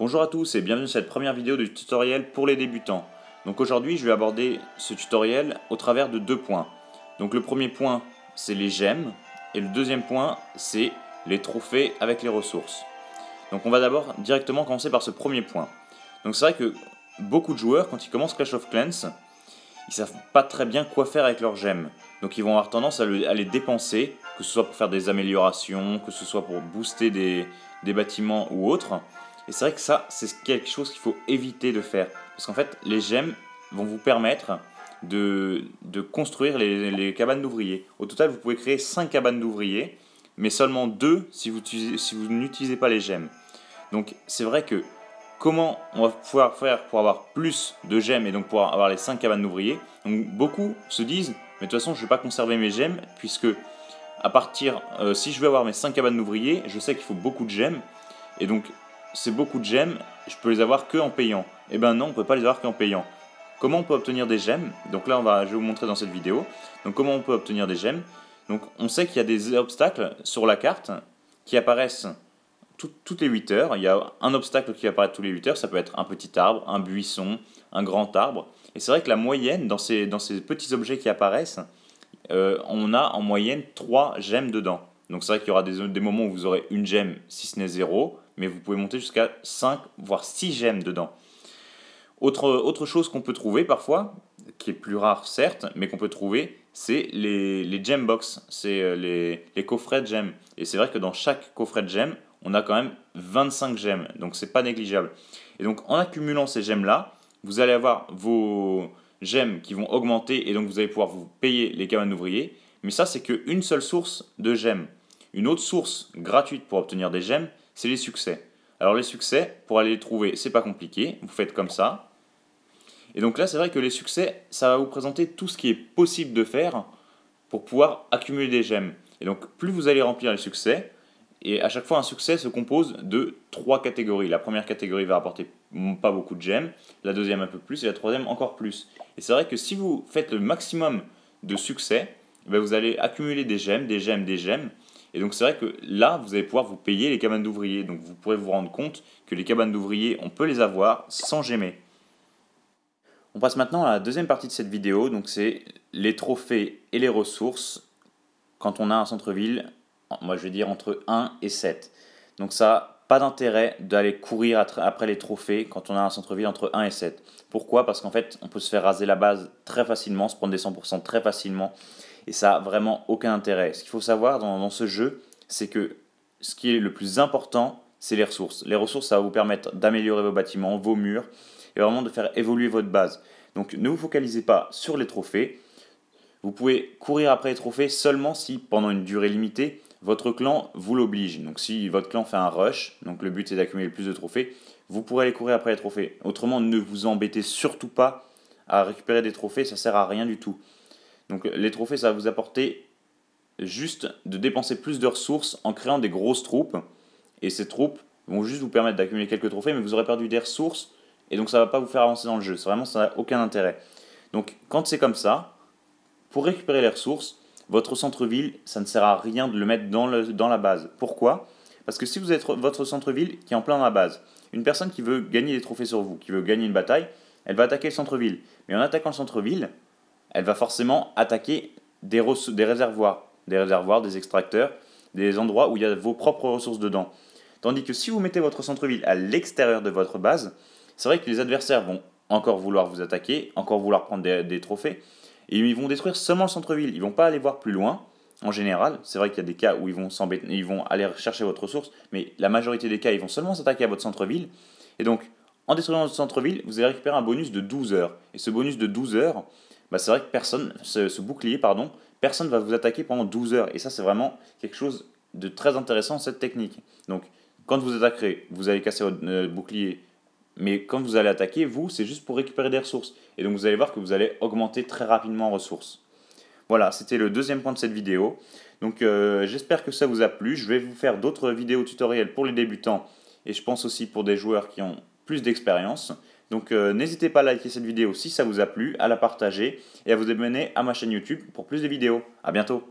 Bonjour à tous et bienvenue sur cette première vidéo du tutoriel pour les débutants. Donc aujourd'hui je vais aborder ce tutoriel au travers de deux points. Donc le premier point c'est les gemmes et le deuxième point c'est les trophées avec les ressources. Donc on va d'abord directement commencer par ce premier point. Donc c'est vrai que beaucoup de joueurs quand ils commencent Clash of Clans, ils savent pas très bien quoi faire avec leurs gemmes. Donc ils vont avoir tendance à les dépenser, que ce soit pour faire des améliorations, que ce soit pour booster des bâtiments ou autre. Et c'est vrai que ça, c'est quelque chose qu'il faut éviter de faire. Parce qu'en fait, les gemmes vont vous permettre de construire les cabanes d'ouvriers. Au total, vous pouvez créer 5 cabanes d'ouvriers, mais seulement 2 si vous n'utilisez pas les gemmes. Donc c'est vrai que comment on va pouvoir faire pour avoir plus de gemmes et donc pouvoir avoir les 5 cabanes d'ouvriers. Donc beaucoup se disent, mais de toute façon je ne vais pas conserver mes gemmes, puisque à partir, si je veux avoir mes 5 cabanes d'ouvriers, je sais qu'il faut beaucoup de gemmes, et donc ces beaucoup de gemmes, je peux les avoir que en payant. Et ben non, on ne peut pas les avoir qu'en payant. Comment on peut obtenir des gemmes? Donc là, je vais vous montrer dans cette vidéo. Donc comment on peut obtenir des gemmes? Donc on sait qu'il y a des obstacles sur la carte qui apparaissent toutes les 8 heures. Il y a un obstacle qui apparaît tous les 8 heures. Ça peut être un petit arbre, un buisson, un grand arbre. Et c'est vrai que la moyenne, dans ces petits objets qui apparaissent, on a en moyenne 3 gemmes dedans. Donc c'est vrai qu'il y aura des moments où vous aurez une gemme, si ce n'est 0, mais vous pouvez monter jusqu'à 5, voire 6 gemmes dedans. Autre chose qu'on peut trouver parfois, qui est plus rare certes, mais qu'on peut trouver, c'est les gem box, c'est les coffrets de gemmes. Et c'est vrai que dans chaque coffret de gemmes, on a quand même 25 gemmes, donc c'est pas négligeable. Et donc en accumulant ces gemmes-là, vous allez avoir vos gemmes qui vont augmenter et donc vous allez pouvoir vous payer les cabanes d'ouvriers. Mais ça, c'est qu'une seule source de gemmes. Une autre source gratuite pour obtenir des gemmes, c'est les succès. Alors les succès, pour aller les trouver, c'est pas compliqué. Vous faites comme ça. Et donc là, c'est vrai que les succès, ça va vous présenter tout ce qui est possible de faire pour pouvoir accumuler des gemmes. Et donc plus vous allez remplir les succès, et à chaque fois un succès se compose de 3 catégories. La première catégorie va apporter pas beaucoup de gemmes, la deuxième un peu plus, et la troisième encore plus. Et c'est vrai que si vous faites le maximum de succès, vous allez accumuler des gemmes, des gemmes, des gemmes. Et donc c'est vrai que là, vous allez pouvoir vous payer les cabanes d'ouvriers. Donc vous pourrez vous rendre compte que les cabanes d'ouvriers, on peut les avoir sans gemmer. On passe maintenant à la deuxième partie de cette vidéo, donc c'est les trophées et les ressources quand on a un centre-ville, moi je vais dire entre 1 et 7. Donc ça, pas d'intérêt d'aller courir après les trophées quand on a un centre-ville entre 1 et 7. Pourquoi? Parce qu'en fait, on peut se faire raser la base très facilement, se prendre des 100% très facilement, et ça n'a vraiment aucun intérêt. Ce qu'il faut savoir dans ce jeu, c'est que ce qui est le plus important, c'est les ressources. Les ressources, ça va vous permettre d'améliorer vos bâtiments, vos murs, et vraiment de faire évoluer votre base. Donc ne vous focalisez pas sur les trophées. Vous pouvez courir après les trophées seulement si, pendant une durée limitée, votre clan vous l'oblige. Donc si votre clan fait un rush, donc le but c'est d'accumuler le plus de trophées, vous pourrez aller courir après les trophées. Autrement, ne vous embêtez surtout pas à récupérer des trophées, ça sert à rien du tout. Donc les trophées, ça va vous apporter juste de dépenser plus de ressources en créant des grosses troupes. Et ces troupes vont juste vous permettre d'accumuler quelques trophées, mais vous aurez perdu des ressources, et donc ça ne va pas vous faire avancer dans le jeu. Vraiment, ça n'a aucun intérêt. Donc quand c'est comme ça, pour récupérer les ressources, votre centre-ville, ça ne sert à rien de le mettre dans la base. Pourquoi? Parce que si vous êtes votre centre-ville qui est en plein dans la base, une personne qui veut gagner des trophées sur vous, qui veut gagner une bataille, elle va attaquer le centre-ville. Mais en attaquant le centre-ville, elle va forcément attaquer des réservoirs, des extracteurs, des endroits où il y a vos propres ressources dedans. Tandis que si vous mettez votre centre-ville à l'extérieur de votre base, c'est vrai que les adversaires vont encore vouloir vous attaquer, encore vouloir prendre des trophées, et ils vont détruire seulement le centre-ville. Ils ne vont pas aller voir plus loin, en général. C'est vrai qu'il y a des cas où ils vont aller chercher votre ressource, mais la majorité des cas, ils vont seulement s'attaquer à votre centre-ville. Et donc, en détruisant votre centre-ville, vous allez récupérer un bonus de 12 heures. Et ce bonus de 12 heures, c'est vrai que ce bouclier, personne ne va vous attaquer pendant 12 heures. Et ça, c'est vraiment quelque chose de très intéressant, cette technique. Donc, quand vous attaquerez, vous allez casser votre bouclier. Mais quand vous allez attaquer, c'est juste pour récupérer des ressources. Et donc vous allez voir que vous allez augmenter très rapidement en ressources. Voilà, c'était le deuxième point de cette vidéo. Donc j'espère que ça vous a plu. Je vais vous faire d'autres vidéos tutoriels pour les débutants. Et je pense aussi pour des joueurs qui ont plus d'expérience. Donc n'hésitez pas à liker cette vidéo si ça vous a plu, à la partager et à vous abonner à ma chaîne YouTube pour plus de vidéos. A bientôt.